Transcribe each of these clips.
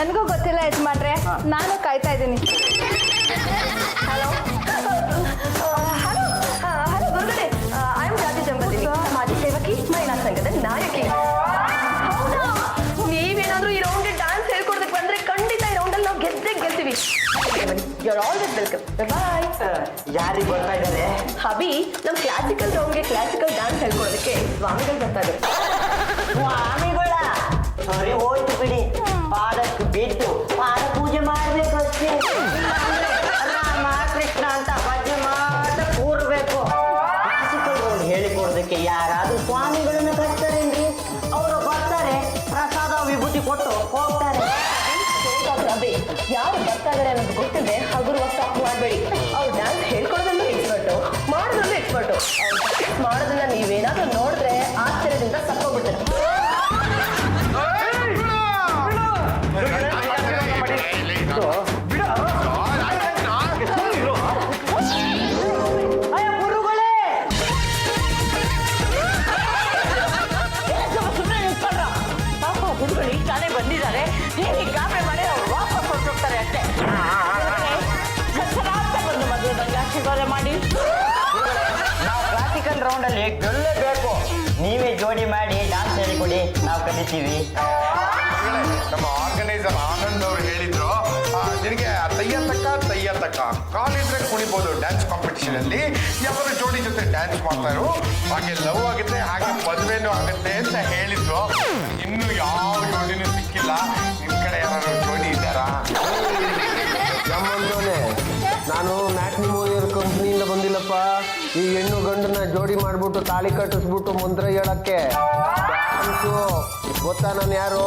ನನಗೂ ಗೊತ್ತಿಲ್ಲ ಯಜಮಾನ್ರೆ, ನಾನು ಕಾಯ್ತಾ ಇದ್ದೀನಿ. ಹಲೋ ಹಲೋ ಹಲೋ ಗುರುಗಳೇ, ಐ ಆಮ್ ಜಾತಿ ಜಂಬದಿನಿ, ಸಮಾಜ ಸೇವಕಿ, ಮಹಿಳಾ ಸಂಘದ ನಾಯಕಿ. ಹೌದಾ, ನೀವೇನಾದ್ರೂ ಈ ರೌಂಡ್ ಡ್ಯಾನ್ಸ್ ಹೇಳ್ಕೊಡೋದಕ್ಕೆ ಬಂದ್ರೆ ಖಂಡಿತ ಈ ರೌಂಡಲ್ಲಿ ನಾವು ಗೆಲ್ತೀವಿ. You are always welcome. Bye. ಯಾರಿಗೆ ಬರ್ತಾ ಇದ್ದಾರೆ? ಹಬಿ, ನಮ್ಮ ಕ್ಲಾಸಿಕಲ್ ರೌಂಡ್ಗೆ ಕ್ಲಾಸಿಕಲ್ ಡ್ಯಾನ್ಸ್ ಹೇಳ್ಕೊಡೋದಕ್ಕೆ ಸ್ವಾಮಿಗಳು ಬರ್ತಾ ಇದ್ದಾರೆ. ಸ್ವಾಮಿಗಳ ಸರಿ ಹೋಯ್ತು ಬಿಡಿ, ಪಾದಕ್ಕೆ ಬಿದ್ದು ಪಾದ ಪೂಜೆ ಮಾಡ್ಬೇಕಷ್ಟೇ. ರಾಮ ಕೃಷ್ಣ ಅಂತ ಭಜನೆ ಮಾಡ್ತಾ ಕೂರ್ಬೇಕು. ಕ್ಲಾಸಿಕಲ್ ರೌಂಡ್ ಹೇಳಿಕೊಡೋದಕ್ಕೆ ಯಾರಾದ್ರೂ ಸ್ವಾಮಿಗಳನ್ನ ಕರ್ತಾರೇನ್ರಿ? ಅವರು ಬರ್ತಾರೆ, ಪ್ರಸಾದ ವಿಭೂತಿ ಕೊಟ್ಟು ಹೋಗ್ತಾರೆ. ಅಭಿ, ಯಾರು ಬರ್ತಾ ಇದಾರೆ ಅನ್ನೋದು ಗೊತ್ತಿದೆ ಹಗುರವಾಗಿ ಸ್ಟಾಪ್ ಮಾಡಬೇಡಿ. ಅವ್ರು ಡ್ಯಾನ್ಸ್ ಹೇಳ್ಕೊಡೋದ್ರಲ್ಲೂ ಎಕ್ಸ್ಪರ್ಟು, ಮಾಡೋದ್ರಲ್ಲೂ ಎಕ್ಸ್ಪರ್ಟು. ಅವ್ರು ಡ್ಯಾನ್ಸ್ ಮಾಡೋದನ್ನ ನೀವೇನಾದ್ರೂ ನೋಡಿದ್ರೆ ಆಶ್ಚರ್ಯದಿಂದ ಸತ್ತೋಗ್ಬಿಡ್ತಾರೆ. ಗುರುಗಳು ಈಗ ತಾನೇ ಬಂದಿದ್ದಾರೆ, ಹೇಗೆ ಗಾಬರಿ ಮಾಡಿ ಅವ್ರು ವಾಪಸ್ ಹೊರಟೋಗ್ತಾರೆ ಅಷ್ಟೇ. ಬಂದು ಮದುವೆ ಬಗ್ಗೆ ಆಶೀರ್ವಾದ ಮಾಡಿ. ನಾವು ಕ್ಲಾಸಿಕಲ್ ರೌಂಡ್ ಅಲ್ಲಿ ಗೆಲ್ಲಬೇಕು. ನೀವೇ ಜೋಡಿ ಮಾಡಿ ಡ್ಯಾನ್ಸ್ ಹೇಳಿಕೊಡಿ, ನಾವು ಕಲಿತೀವಿ. ನಮ್ಮ ಆರ್ಗನೈಸರ್ ಆನಂದ್ ಅವರು ಹೇಳಿದ್ರು, ನಿನಗೆ ತಯ್ಯ ತಕ್ಕ ಕಾಲಿದ್ರೆ ಕುಣಿಬೋದು ಡ್ಯಾನ್ಸ್ ಕಾಂಪಿಟಿಷನ್ ಅಲ್ಲಿ, ಯಾವಾಗ ಜೋಡಿ ಜೊತೆ ಡ್ಯಾನ್ಸ್ ಮಾಡ್ತಾರೋ ಹಾಗೆ ಲವ್ ಆಗುತ್ತೆ, ಹಾಗೆ ಮದುವೆನೂ ಆಗುತ್ತೆ ಅಂತ ಹೇಳಿದ್ರು. ಇನ್ನು ಯಾವ ಜೋಡಿನೂ ಸಿಕ್ಕಿಲ್ಲ. ನಿಮ್ ಕಡೆ ಯಾರು ಜೋಡಿ ಇದ್ದಾರಾ? ನಮ್ಮಂದೋನೆ, ನಾನು ಮ್ಯಾಟ್ರಿಮೋನಿಯಲ್ ಕಂಪ್ನಿಯಿಂದ ಬಂದಿಲ್ಲಪ್ಪ. ಈ ಹೆಣ್ಣು ಗಂಡನ ಜೋಡಿ ಮಾಡ್ಬಿಟ್ಟು ತಾಳಿ ಕಟ್ಟಿಸ್ಬಿಟ್ಟು ಮಂತ್ರ ಹೇಳಕ್ಕೆ ಡ್ಯಾನ್ಸು. ಗೊತ್ತಾ ನಾನು ಯಾರು?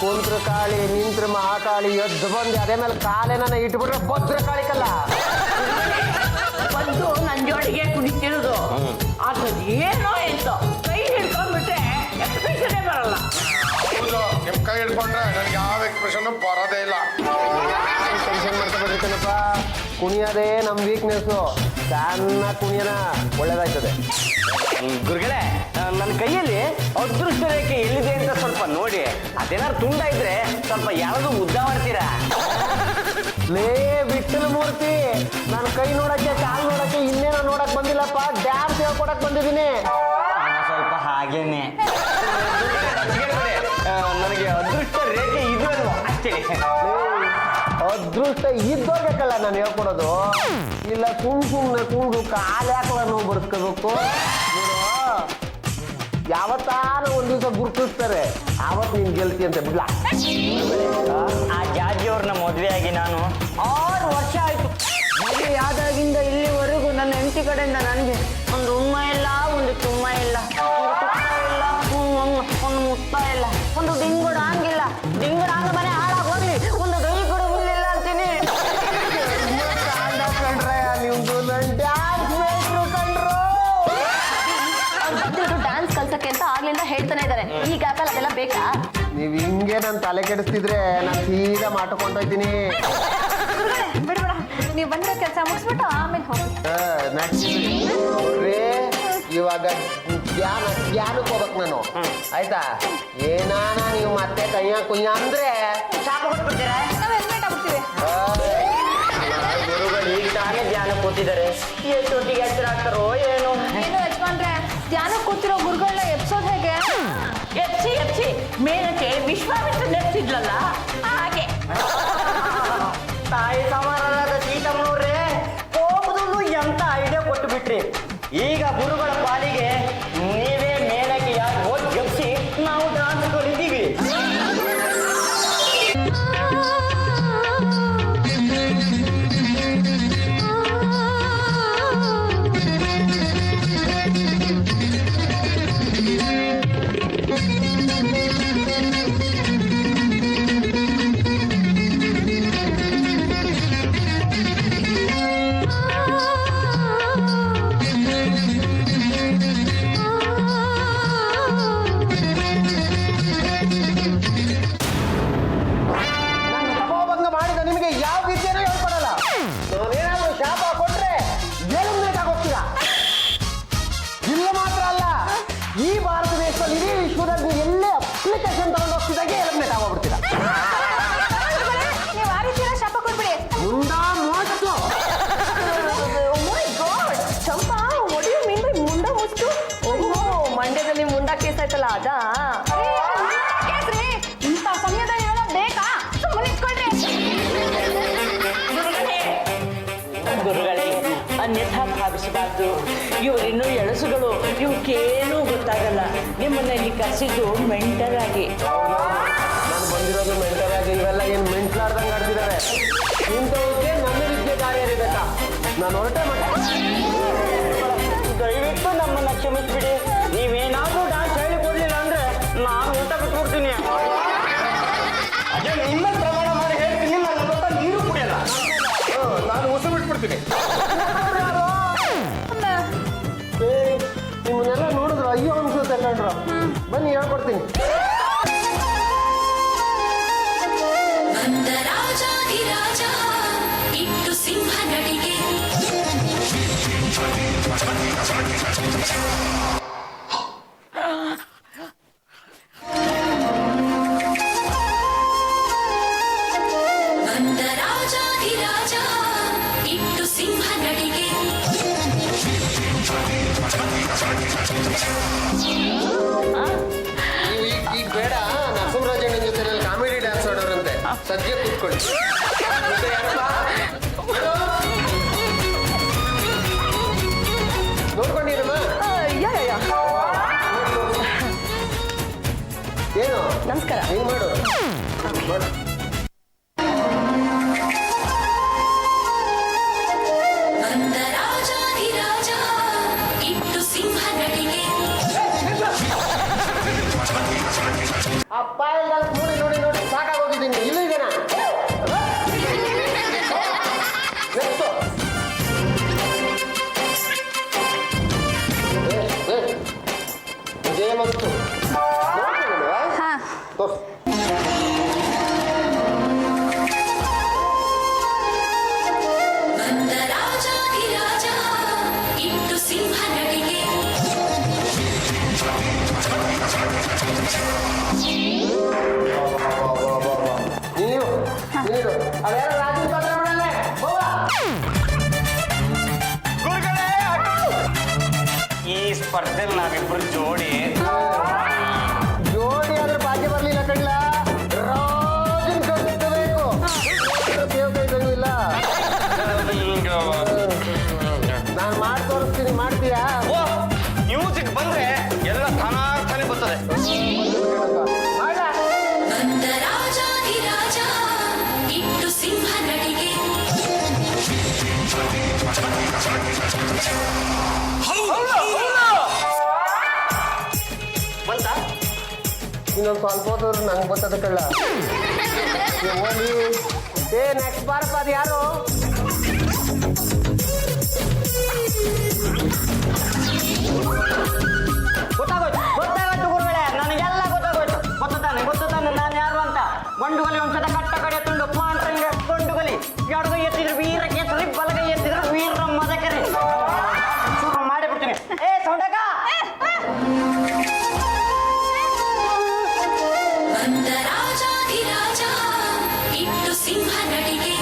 ಕುಂತ್ರ ಕಾಳಿ, ನಿಂತ್ರ ಮಹಾಕಾಳಿ, ಎದ್ದು ಬಂದು ಅದೇ ಮೇಲೆ ಕಾಲೇನ ಇಟ್ಬಿಟ್ರೆ ಭದ್ರ ಕಾಳಿಕಲ್ಲ. ಬಂದು ನನ್ನ ಜೋಡಿಗೆ ಕುಣಿತಿರೋದು ಅದು ಏನೋ ಎಂತೋ ಕೈ ಹಿಡ್ಕೊಂಡ್ಬಿಟ್ರೆ ಎಕ್ಸ್ಪ್ರೆಷನ್ನೇ ಬರಲ್ಲ. ಹೌದು, ನಿಮ್ ಕೈ ಹಿಡ್ಕೊಂಡ್ರೆ ನನಗೆ ಯಾವ ಎಕ್ಸ್ಪ್ರೆಷನ್ ಬರೋದೇ ಇಲ್ಲ. ಟೆನ್ಷನ್ ಮಾಡ್ತಾ ಬರ್ತೀನಪ್ಪ. ಕುಣಿಯೋದೇ ನಮ್ಮ ವೀಕ್ನೆಸ್ಸು. ಚೆನ್ನಾಗಿ ಕುಣಿಯೋಣ, ಒಳ್ಳೇದಾಗ್ತದೆ. ಗುರುಗಳೇ, ನನ್ನ ಕೈಯಲ್ಲಿ ಅದೃಷ್ಟ ರೇಖೆ ಎಲ್ಲಿದೆ ಅಂತ ಸ್ವಲ್ಪ ನೋಡಿ. ಅದೇನಾದ್ರು ತುಂಡ ಇದ್ರೆ ಸ್ವಲ್ಪ ಯಾವುದು ಉದ್ದ ಮಾಡ್ತೀರಾ? ಲೇ ವಿಠ್ಠಲ ಮೂರ್ತಿ, ನನ್ನ ಕೈ ನೋಡಕ್ಕೆ ಕಾಲು ನೋಡಕ್ಕೆ ಇನ್ನೇನೋ ನೋಡಕ್ ಬಂದಿಲ್ಲಪ್ಪ, ಡ್ಯಾನ್ಸ್ ಹೇಳ್ಕೊಡಕ್ ಬಂದಿದ್ದೀನಿ. ಸ್ವಲ್ಪ ಹಾಗೇನೆ. ನನಗೆ ಅದೃಷ್ಟ ರೇಖೆ ಇದು ಅಲ್ವಾ ಅಷ್ಟೇ. ಅದೃಷ್ಟ ಇದ್ದೋರ್ಬೇಕಲ್ಲ ನಾನು ಹೇಳ್ಕೊಡೋದು. ಇಲ್ಲ ಸುಮ್ಮನೆ ಕೂಡು ಕಾಲು ಯಾಕಲ್ಲ ನಾವು ಬರ್ಸ್ಕೋಬೇಕು. ಯಾವತ್ತಾರು ಒಂದ್ ದಿವಸ ಗುರುತಿಸ್ತಾರೆ, ಆವತ್ತು ನೀನ್ ಗೆಲ್ತಿ ಅಂತ ಬಿಡ್ಲ. ಆ ಜಾಜಿಯವ್ರನ್ನ ಮದುವೆ ಆಗಿ ನಾನು 6 ವರ್ಷ ಆಯ್ತು. ಮದುವೆ ಆದಾಗಿಂದ ಇಲ್ಲಿವರೆಗೂ ನನ್ನ ಹೆಂಡತಿ ಕಡೆಯಿಂದ ನನಗೆ ಒಂದು ಉಮ್ಮ ಇಲ್ಲ, ಒಂದು ಚುಮ್ಮ ಇಲ್ಲ, ಒಂದು ತುತ್ತ ಇಲ್ಲ, ಒಂದು ಮುತ್ತ ಇಲ್ಲ, ಒಂದು ಡಿಂಗುಡ ಹಂಗಿಲ್ಲ. ಡಿಂಗುಡ ಹಂಗ ಮನೆ ಹಾಳಾಗಿ ಹೋಗ್ಲಿ, ಒಂದು ದೈ ಕೂಡ ಉಳ್ಳಿಲ್ಲ ಅಂತೀನಿ. ಕಂಡ್ರೆ ನಿಮ್ದು ನನ್ ಡ್ಯಾನ್ಸ್ ಮೇಟ್ರು ಕಂಡ್ರು. ಡ್ಯಾನ್ಸ್ ಕಲ್ಸಕ್ಕೆ ಅಂತ ಆಗ್ಲಿಂದ ಹೇಳ್ತಾನೆ ಇದ್ದಾರೆ. ಈ ಗ್ಯಾಪಲ್ಲಿ ಅದೆಲ್ಲ ಬೇಕಾ? ನೀವ್ ಹಿಂಗೆ ನನ್ ತಲೆ ಕೆಡಿಸ್ತಿದ್ರೆ ನಾನು ಸೀದಾ ಮಾಡ್ಕೊಂಡೋಯ್ತೀನಿ. ಬಿಡ್ಬೇಡ, ನೀವು ಬಂದಿರೋ ಕೆಲಸ ಮುಗಿಸ್ಬಿಟ್ಟು ಆಮೇಲೆ ಹೋಗಿ. ನೋಡ್ರಿ, ಇವಾಗ ಧ್ಯಾನಕ್ಕೆ ಹೋಗ್ಬೇಕು ನಾನು, ಆಯ್ತಾ? ಏನಾನ ನೀವು ಮತ್ತೆ ಕೈಯ ಕುಯ್ಯ ಅಂದ್ರೆ ಶಾಪ ಕೊಟ್ಬಿಡ್ತೀರಾ? ನಾವು ಹೆಲ್ಮೆಟ್ ಆಗ್ತೀವಿ. ಗುರುಗಳು ಈಗ ತಾನೇ ಧ್ಯಾನ ಕೂತಿದ್ದಾರೆ, ಎಷ್ಟೊತ್ತಿಗೆ ಎಚ್ಚರ ಆಗ್ತಾರೋ ಏನೋ. ಏನು ಯಜಮಾನ್ರೆ, ಧ್ಯಾನ ಕೂತಿರೋ ಗುರುಗಳನ್ನ ಎಪ್ಸೋದು ಹೇಗೆ? ಎಪ್ಸಿ ಮೇಲಕ್ಕೆ ವಿಶ್ವಾಮಿತ್ರ ನೆಪ್ಸಿದ್ಲಲ್ಲ ಹಾಗೆ. ತಾಯಿ ಸಮಾನರಾದ ಸೀತಮ್ಮನವ್ರೆ, ಕೋಪದಲ್ಲೂ ಎಂತ ಐಡಿಯಾ ಕೊಟ್ಟು ಬಿಟ್ರಿ. ಈಗ ಗುರುಗಳ ಪಾಲಿಗೆ ನೀವೇ ಮೇಲಕ್ಕೆ ಯಾಕೆ ಹೋಗಿ ಜಪ್ಸಿ ನಾವು ಡ್ಯಾನ್ಸ್ ಕಲಿತೀವಿ. ಈ ಭಾರತ ದೇಶದಲ್ಲಿ ಇಡೀ ವಿಶ್ವದಲ್ಲಿ ಎಲ್ಲೇ ಅಪ್ಲಿಕೇಶನ್ ತಗೊಂಡು ಹೋಗ್ತಿದ್ದಾಗೆ ಎಲಿಮಿನೇಟ್ ಆಗೋಗ್ಬಿಡ್ತೀರಾ. ಕೇಸ್ ಆಯ್ತಲ್ಲ ಅದಾ? ಇಂಥ ಸಮಯದಲ್ಲಿ ಹೇಳೋದು ಬೇಕಾ? ಸುಮ್ಮನೆ ಇಟ್ಕೊಳ್ರಿ. ಗುರುಗಳೇ, ಅನ್ಯಥಾ ಭಾವಿಸಬಾರ್ದು. ಇವರಿನ್ನೂ ಎಳಸುಗಳು, ಇವಕ್ಕೇನೂ ಗೊತ್ತಾಗಲ್ಲ. ನಿಮ್ಮನ್ನ ಇಲ್ಲಿ ಕರೆಸಿದ್ದು ಮೆಂಟಲ್ ಆಗಿ. ನಾನು ಬಂದಿರೋದು ಮೆಂಟಲಾಗಿ, ಇವೆಲ್ಲ ಏನು ಮೆಂಟ್ಲಾಡ್ದಂಗೆ ಆಡ್ತಿದ್ದಾರೆ. ಇಂಥವಕ್ಕೆ ನನ್ನ ವಿದ್ಯೆ ಕಾರ್ಯರಿಬೇಕಾ? ನಾನು ಹೊರಟೆ ದಯವಿಟ್ಟು ನಮ್ಮನ್ನ ಕ್ಷಮಿಸ್ಬಿಡಿ. ನೀವೇನಾದ್ರೂ ಡಾನ್ಸ್ ಹೇಳಿಕೊಡ್ಲಿಲ್ಲ ಅಂದ್ರೆ ನಾನು ಊಟ ಬಿಟ್ಬಿಡ್ತೀನಿ. ನಿಮ್ಮ ಪ್ರಮಾಣ ಮಾಡಿ ಹೇಳ್ತೀನಿ, ನನ್ನ ಗೊತ್ತ ನೀರು ಕುಡಿಯಲ್ಲ. ನಾನು ಉಸು ಬಿಟ್ಬಿಡ್ತೀನಿ. ನಿಮ್ಮನ್ನೆಲ್ಲ ನೋಡಿದ್ರು ಅಯ್ಯೋ ಅನ್ಸುತ್ತೆ ಕಂಡ್ರು. ಬನ್ನಿ ಹೇಳ್ಕೊಡ್ತೀನಿ. ರಾಜಾಧಿರಾಜ ಇಟ್ಟು ಸಿಂಹ ನಡಿಗೆ ಬಂದ ರಾಜಾಧಿರಾಜ ಇಟ್ಟು ಸಿಂಹ ನಡಿಗೆ ನೀವು ಈಗ ಬೇಡ, ನರಸಿಂಹರಾಜಣ್ಣನ ಜೊತೆ ಕಾಮಿಡಿ ಡ್ಯಾನ್ಸ್ ಆಡೋರಂತೆ. ಸದ್ಯ ಕೂತ್ಕೊಳ್ಳಿ. ಮತ್ತೆ ಯಾರಪ್ಪ? ನೋಡ್ಕೊಂಡಿರಮ್ಮ? ಏನು ನಮಸ್ಕಾರ. ಹಿಂಗ್ ಮಾಡು. ಮಾಡು. ಬಂದ ರಾಜಾಧಿರಾಜ ಇಟ್ಟು ಸಿಂಹ ನಡಿಗೆ ಅಪ್ಪ ಎಲ್ಲ ನೋಡಿ ನೋಡಿ ನೋಡಿ ಸಾಕಾಗೋಗಿದ್ದೀನಿ. ಇಲ್ಲ ಇದೆನಾ ವಿಜಯ ಮತ್ತು ಹಾ ತೋರ್ಸು. ಬಂದ ರಾಜಾಧಿರಾಜ ಇಟ್ಟು ಸಿಂಹ ನಡಿಗೆ ನೀನು ನೀನು ಅದ್ಯಾರ ರಾಜನ್ ಪಾತ್ರ ಮಾಡಲ್ಲ. ಈ ಸ್ಪರ್ಧೆಯಲ್ಲಿ ನಾವಿಬ್ರು ಜೋಡಿ. ಜೋಡಿ ಆದ್ರೆ ಬಾಕಿ ಬರ್ಲಿಲ್ಲ ಕಣ್ಲ. ರಾಜನ್ ಕಟ್ಟಬೇಕು. ಇದ್ದಂಗೂ ಇಲ್ಲ. ನಾನು ಮಾಡಿ ತೋರಿಸ್ತೀನಿ, ಮಾಡ್ತೀಯಾ? ಮ್ಯೂಸಿಕ್ ಬಂದ್ರೆ ಎಲ್ಲ ತಾನಾಗ್ತಾನೆ ಬರ್ತದೆ. ಮಾಡ. ಬಂದ ರಾಜಾಧಿರಾಜ ಇಟ್ಟು ಸಿಂಹ ನಡಿಗೆ ಬಂತ? ಇನ್ನೊಂದು ಸ್ವಲ್ಪ ಹೋದ್ರು ನಂಗೆ ಬರ್ತದೆ ಕಳ್ಳ. ಓಲಿ ನೆಕ್ಸ್ಟ್ ಬಾರಪ್ಪ. ಅದು ಯಾರು? ಗೊತ್ತಾಗೋಯ್ತು ಗುರುಗಳೇ, ನನಗೆಲ್ಲ ಗೊತ್ತಾಗೋಯ್ತು. ಗೊತ್ತಾನೆ ನಾನು ಯಾರು ಅಂತ. ಗಂಡುಗಲಿ ಒಂದ್ಸಲ ಕಟ್ಟ ಕಡೆ ತುಂಡು ಪಾಂಡ್ರಂಗ ಗಂಡುಗಲಿ. ಎಡಗೈ ಎತ್ತಿದ್ರು ವೀರ ಕೇಸರಿ, ಬಲಗೈ ಎತ್ತಿದ್ರು ವೀರ ಮದಕರಿ. ಶುರು ಮಾಡಿಬಿಡ್ತೀನಿ. ಏ ಸೌಂಡಕ, ಬಂದ ರಾಜಾಧಿರಾಜ ಇಟ್ಟು ಸಿಂಹ ನಡಿಗೆ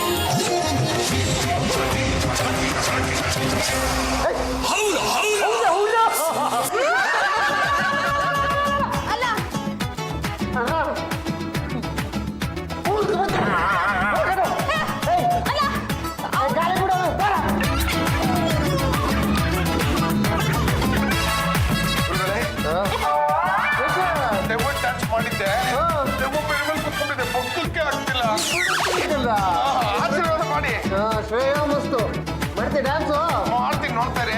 ದೆವ್ವದ ಡ್ಯಾನ್ಸ್ ಮಾಡಿದ್ದೆ. ದೆವ್ವ ಬೇರೆ ಮೇಲೆ ಕುತ್ಕೊಂಡಿದ್ದೆ, ಬೊಕ್ಕಕ್ಕೆ ಆಗ್ತಿಲ್ಲ. ಆಶೀರ್ವಾದ ಮಾಡಿ. ಶ್ರೇಯ ಮಸ್ತು ಮಾಡ್ತೀವಿ ಡ್ಯಾನ್ಸು. ಮಾಡ್ತೀನಿ, ನೋಡ್ತಾರೆ.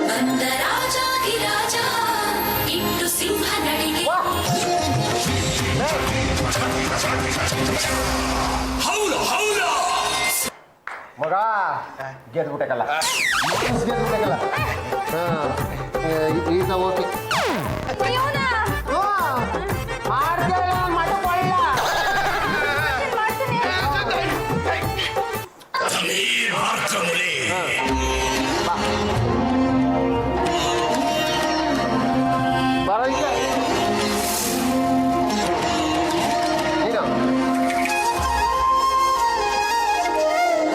ಬಂದ ರಾಜಾಧಿರಾಜ ಇಟ್ಟು ಸಿಂಹ ನಡಿಗೆ ಮಗ ಗೆದ್ಬಿಟ್ಟಕಲ್ಲ. ಗೆದ್ಬಿಟ್ಟಕಲ್ಲ. ಈಗ ಓಕೆ. ಮಾಡ್ತೀಯಲ್ಲ ಮಾಡ್ಕೊಳ್ಳ. ಬರ ಈಗ. ನೀನು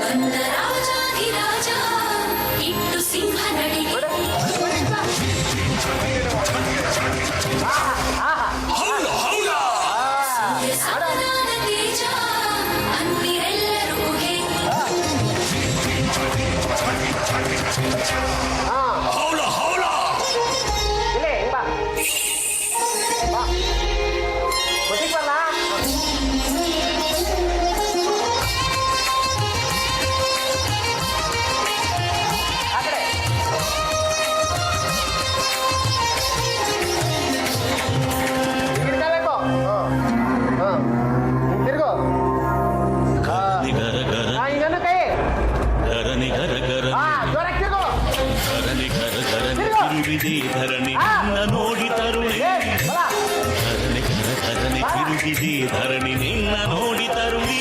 ಬಂದ ರಾಜಾಧಿರಾಜ ನಡಿಗೆ ಸೂರ್ಯ ಸಮಾನ ತೇಜ ಅಂದಿರೆಲ್ಲರೂ ಹೇ ಇಲ್ಲೇ ಬಾ ಬಾ ಗೊತ್ತಿಗೆ ಬಲ್ಲ ಆ ಕಡೆ ತಿರ್ಗಬೇಕು ತಿರ್ಗು ಇನ್ನೊಂದು ಕೈ ಜೋರಾಗಿ ತಿರ್ಗು ತಿರುಗಿದೆ ಧರಣಿ ನಿನ್ನ ನೋಡಿ ತರುಣಿ ತಿರುಗಿದೆ ಧರಣಿ ನಿನ್ನ ನೋಡಿ ತರುಣಿ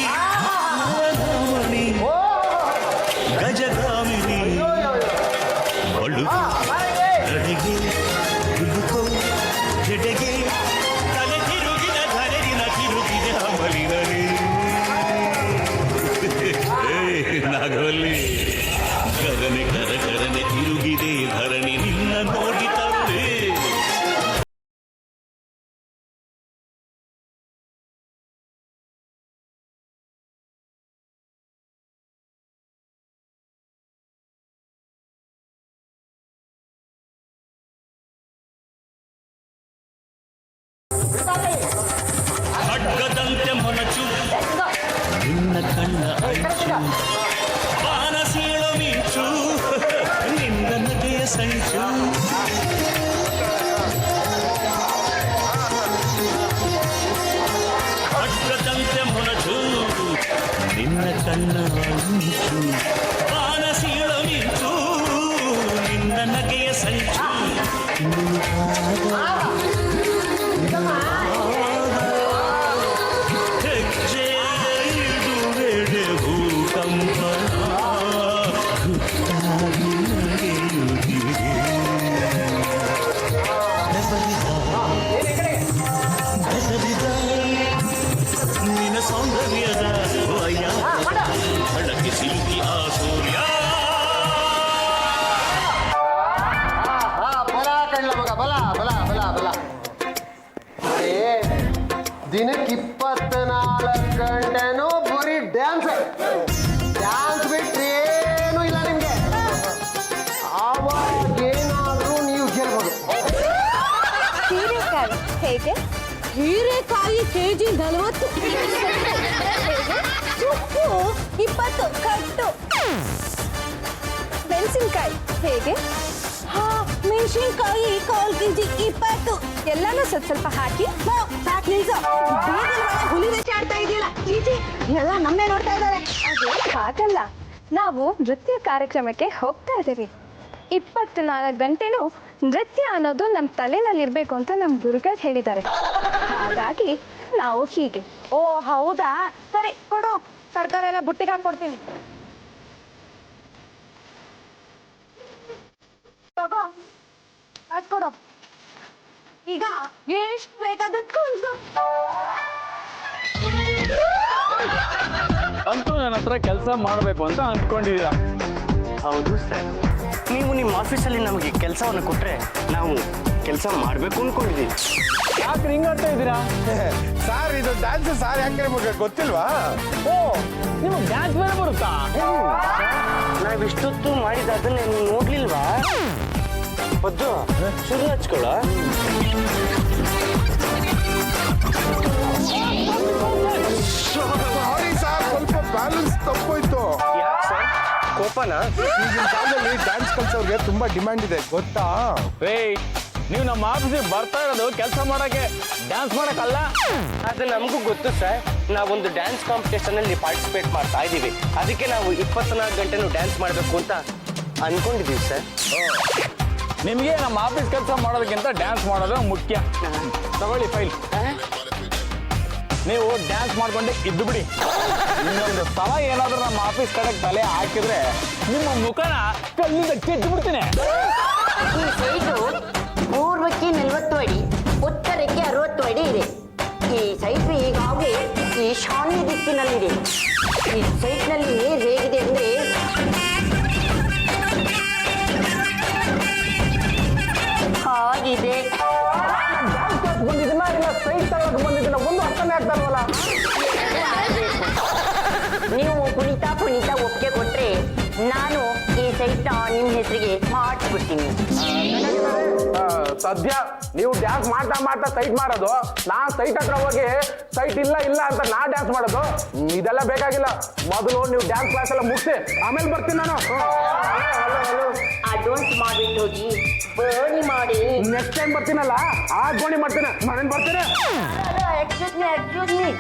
ಗಜಗಾಮಿನಿ ಒಳ್ಳು ಕಡೆಗೆ ಹುಡುಕೋ ಜಡೆಗೆ ತಲೆ ತಿರುಗಿದ ಧರೆಗಿನ ತಿರುಗಿದೆ ಅಮಲಿನರಿ ನಾಗವಲ್ಲಿ ಕರನೆ ಕರನೆ ತಿರುಗಿದೆ ಧರಣಿ ನಿನ್ನ ನೋಡಿ ತರುಣಿ ಖಡ್ಗದಂತೆ ಮೊನಚು ನಿನ್ನ ಕಣ್ಣ ಅಂಚು ಬಾನಸೀಳ ಮಿಂಚು ನಿನ್ನ ನಗೆಯ ಸಂಚು ಖಡ್ಗದಂತೆ ಮೊನಚು ನಿನ್ನ ಕಣ್ಣ ಅಂಚು ಬಾನಸೀಳ ಮಿಂಚು ನಿನ್ನ ನಗೆಯ ಸಂಚು ಹೆಜ್ಜೆ ಇಡುವೆಡೆ ಭೂಕಂಪನ ಗುಟ್ಟಾಗಿ ನಡೆಯುತ್ತಿದೆ ಬೆಸರಿದ ನಿನ್ನ ಸೌಂದರ್ಯದ ವಯ ಹಡಕ್ಕೆ ಸಿಲುಕಿ ಆ ಸೂರ್ಯ ಬಲ ಕಣ್ಣ ಮಗ ಬಲ ಬಲ ಬಲ ಬಲ ದಿನಕ್ಕೆ 24 ಗಂಟೆನೂ ಬರೀ ಡ್ಯಾನ್ಸ್ ಬಿಟ್ರೇನು ಇಲ್ಲ ನಿಮ್ಗೆ ಆವಾಗ ಏನಾದ್ರೂ ನೀವು ಗೆಲ್ಬೋದು ಹೀರೆಕಾಯಿ ಹೇಗೆ? ಹೀರೆಕಾಯಿ ಕೆಜಿ 40, ಉಪ್ಪು 20 ಕಟ್ಟು. ಮೆಣಸಿನ್ಕಾಯಿ ಹೇಗೆ? ಮೆಣಸಿನ್ಕಾಯಿ 1/4 ಕೆಜಿ 20. ಎಲ್ಲಾನು ಸ್ವಲ್ಪ ಹಾಕಿ ಸಾಕು ನಿಲ್ಸು. ಹುಲಿ ವೇಷ ಆಡ್ತಾ ಇದೆಯಲ್ಲ ಚೀಚಿ ಎಲ್ಲ ನಮ್ಮನ್ನೇ ನೋಡ್ತಾ ಇದ್ದಾರೆ. ಹಾಗಲ್ಲ, ನಾವು ನೃತ್ಯ ಕಾರ್ಯಕ್ರಮಕ್ಕೆ ಹೋಗ್ತಾ ಇದ್ದೀವಿ. 24 ಗಂಟೆನೂ ನೃತ್ಯ ಅನ್ನೋದು ನಮ್ಮ ತಲೆನಲ್ಲಿ ಇರಬೇಕು ಅಂತ ನಮ್ಮ ಗುರುಗಳು ಹೇಳಿದ್ದಾರೆ. ಹಾಗಾಗಿ ನಾವು ಹೀಗೆ. ಓ ಹೌದಾ, ಸರಿ ಕೊಡು, ತರಕಾರಿ ಎಲ್ಲ ಬುಟ್ಟಿಗೆ ಹಾಕೊಡ್ತೀನಿ. ತಗೋ ಅದ್ ಕೊಡು. ಈಗ ಎಷ್ಟು ಬೇಕಾದಷ್ಟು ಅಂತೂ ನನ್ನ ಹತ್ರ ಕೆಲಸ ಮಾಡಬೇಕು ಅಂತ ಅಂದ್ಕೊಂಡಿದ್ದೀರಾ? ಹೌದು ಸರ್, ನೀವು ನಿಮ್ಮ ಆಫೀಸಲ್ಲಿ ನಮಗೆ ಕೆಲಸವನ್ನು ಕೊಟ್ಟರೆ ನಾವು ಕೆಲಸ ಮಾಡಬೇಕು ಅಂದ್ಕೊಂಡಿದ್ದೀವಿ. ಯಾಕೆ ಹಿಂಗಾಡ್ತಾ ಇದ್ದೀರಾ? ಸಾರ್ ಇದು ಡ್ಯಾನ್ಸ್ ಸಾರ್ ಯಾಕೆ ನಿಮಗೆ ಗೊತ್ತಿಲ್ವಾ? ಓ, ನಿಮಗೆ ಡ್ಯಾನ್ಸ್ ಬೇರೆ ಬರುತ್ತಾ? ನಾವಿಷ್ಟೊತ್ತು ಮಾಡಿದ ಅದನ್ನೇ ನೀವು ನೋಡ್ಲಿಲ್ವಾ? ಹೊದ್ದು ಶುರು ಹಚ್ಕೊಳ್ಳ. ಸಾರಿ ಸಾರ್, ಸ್ವಲ್ಪ ಬ್ಯಾಲೆನ್ಸ್ ತಪ್ಪೋಯ್ತು. ಯಾಕೆ ಸರ್, ಕೋಪನಾ? ಈಗಿನ ಕಾಲದಲ್ಲಿ ಡ್ಯಾನ್ಸ್ ಕಲ್ಸೋರ್ಗೆ ತುಂಬಾ ಡಿಮ್ಯಾಂಡ್ ಇದೆ ಗೊತ್ತಾ? ಏಯ್, ನೀವು ನಮ್ಮ ಆಫೀಸಿಗೆ ಬರ್ತಾ ಇರೋದು ಕೆಲಸ ಮಾಡಕ್ಕೆ, ಡ್ಯಾನ್ಸ್ ಮಾಡಕ್ಕಲ್ಲ. ಅದು ನಮಗೂ ಗೊತ್ತು ಸರ್. ನಾವೊಂದು ಡ್ಯಾನ್ಸ್ ಕಾಂಪಿಟೇಷನ್ ಅಲ್ಲಿ ಪಾರ್ಟಿಸಿಪೇಟ್ ಮಾಡ್ತಾ ಇದ್ದೀವಿ. ಅದಕ್ಕೆ ನಾವು 24 ಗಂಟೆನೂ ಡ್ಯಾನ್ಸ್ ಮಾಡಬೇಕು ಅಂತ ಅನ್ಕೊಂಡಿದ್ದೀವಿ ಸರ್. ನಿಮಗೆ ನಮ್ಮ ಆಫೀಸ್ ಕೆಲಸ ಮಾಡೋದಕ್ಕಿಂತ ಡ್ಯಾನ್ಸ್ ಮಾಡೋದು ಮುಖ್ಯ. ತಗೊಳ್ಳಿ ಫೈಲ್. ನೀವು ಡ್ಯಾನ್ಸ್ ಮಾಡ್ಕೊಂಡೆ ಇದ್ದು ಬಿಡಿ. ಇನ್ನೊಂದು ಸಲ ಏನಾದ್ರೂ ನಮ್ಮ ಆಫೀಸ್ ಕಡೆಗೆ ತಲೆ ಹಾಕಿದ್ರೆ ನಿಮ್ಮ ಮುಖನ ಕಲ್ಲಿಂದ ಕೆದ್ದು ಬಿಡ್ತೀನಿ. ಈ ಸೈಟು ಪೂರ್ವಕ್ಕೆ 40 ಅಡಿ, ಉತ್ತರಕ್ಕೆ 60 ಅಡಿ ಇದೆ. ಈ ಸೈಟು ಈಗಾಗಲೇ ಈಶಾನ್ಯ ದಿಕ್ಕಿನಲ್ಲಿದೆ. ಈ ಸೈಟ್ನಲ್ಲಿ ನೀರು ಹೇಗಿದೆ ಅಂದ್ರೆ ನಾನು ಈ ಸೈಟ್ನ ನಿಮ್ಮ ಹೆಸರಿಗೆ ಮಾಡಿಸ್ಬಿಡ್ತೀನಿ. ಸದ್ಯ ನೀವು ಡ್ಯಾನ್ಸ್ ಮಾಡ್ತಾ ಮಾಡ್ತಾ ಸೈಟ್ ಮಾಡೋದು, ನಾ ಸೈಟ್ ಹತ್ರ ಹೋಗಿ ಸೈಟ್ ಇಲ್ಲ ಇಲ್ಲ ಅಂತ ನಾ ಡ್ಯಾನ್ಸ್ ಮಾಡೋದು, ಇದೆಲ್ಲ ಬೇಕಾಗಿಲ್ಲ. ಮೊದಲು ನೀವು ಡ್ಯಾನ್ಸ್ ಕ್ಲಾಸ್ ಎಲ್ಲ ಮುಗಿಸಿ ಆಮೇಲೆ ಬರ್ತೀನಿ ನಾನು. ಅಡ್ವಾನ್ಸ್ ಮಾಡ್ಬಿಟ್ಟು ಹೋಗಿ ಬೋಣಿ ಮಾಡಿ ನೆಕ್ಸ್ಟ್ ಟೈಮ್ ಬರ್ತೀನಲ್ಲ ಆ ಗೋಣಿ ಮಾಡ್ತೇನೆ, ಮನೇಲಿ ಬರ್ತೀನಿ. ಎಕ್ಸ್ಕ್ಯೂಸ್ ಮೀ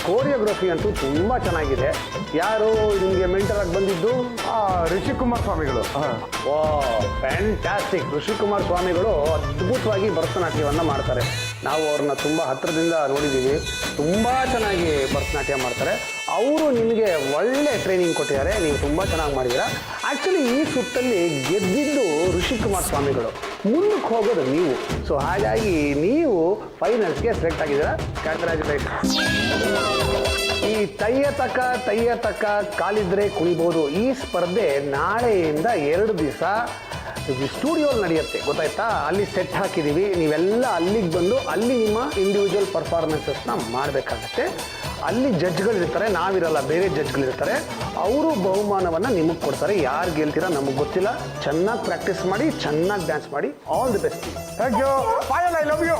ಕೋರಿಯೋಗ್ರಫಿ ಅಂತೂ ತುಂಬ ಚೆನ್ನಾಗಿದೆ. ಯಾರು ನಿಮಗೆ ಮೆಂಟರ್ ಆಗಿ ಬಂದಿದ್ದು? ಋಷಿಕುಮಾರ್ ಸ್ವಾಮಿಗಳು. ಓ ಫ್ಯಾಂಟಾಸ್ಟಿಕ್. ಋಷಿಕುಮಾರ್ ಸ್ವಾಮಿಗಳು ಅದ್ಭುತವಾಗಿ ಭರತನಾಟ್ಯವನ್ನು ಮಾಡ್ತಾರೆ. ನಾವು ಅವ್ರನ್ನ ತುಂಬ ಹತ್ತಿರದಿಂದ ನೋಡಿದ್ದೀವಿ. ತುಂಬ ಚೆನ್ನಾಗಿ ಭರತನಾಟ್ಯ ಮಾಡ್ತಾರೆ. ಅವರು ನಿಮಗೆ ಒಳ್ಳೆ ಟ್ರೈನಿಂಗ್ ಕೊಟ್ಟಿದ್ದಾರೆ. ನೀವು ತುಂಬ ಚೆನ್ನಾಗಿ ಮಾಡಿದ್ದೀರಾ. ಆ್ಯಕ್ಚುಲಿ ಈ ಸುತ್ತಲ್ಲಿ ಗೆದ್ದಿದ್ದು ಋಷಿಕುಮಾರ್ ಸ್ವಾಮಿಗಳು, ಮುಂದಕ್ಕೆ ಹೋಗೋದು ನೀವು. ಸೊ ಹಾಗಾಗಿ ನೀವು ಫೈನಲ್ಸ್ಗೆ ಸೆಲೆಕ್ಟ್ ಆಗಿದ್ದೀರಾ. ಕಂಗ್ರ್ಯಾಚುಲೇಷನ್. ಈ ತಯ್ಯ ತಕ್ಕ ಕಾಲಿದ್ರೆ ಕುಣಿಬೋದು ಈ ಸ್ಪರ್ಧೆ ನಾಳೆಯಿಂದ 2 ದಿವಸ ಸ್ಟುಡಿಯೋಲ್ಲಿ ನಡೆಯುತ್ತೆ, ಗೊತ್ತಾಯ್ತಾ? ಅಲ್ಲಿ ಸೆಟ್ ಹಾಕಿದ್ದೀವಿ. ನೀವೆಲ್ಲ ಅಲ್ಲಿಗೆ ಬಂದು ಅಲ್ಲಿ ನಿಮ್ಮ ಇಂಡಿವಿಜುವಲ್ ಪರ್ಫಾರ್ಮೆನ್ಸಸ್ನ ಮಾಡಬೇಕಾಗತ್ತೆ. ಅಲ್ಲಿ ಜಡ್ಜ್ಗಳಿರ್ತಾರೆ, ನಾವಿರಲ್ಲ, ಬೇರೆ ಜಡ್ಜ್ಗಳಿರ್ತಾರೆ. ಅವರು ಬಹುಮಾನವನ್ನು ನಿಮಗೆ ಕೊಡ್ತಾರೆ. ಯಾರು ಗೆಲ್ತೀರಾ ನಮಗೆ ಗೊತ್ತಿಲ್ಲ. ಚೆನ್ನಾಗಿ ಪ್ರಾಕ್ಟೀಸ್ ಮಾಡಿ, ಚೆನ್ನಾಗಿ ಡ್ಯಾನ್ಸ್ ಮಾಡಿ. All the best. Thank you. Final I love you.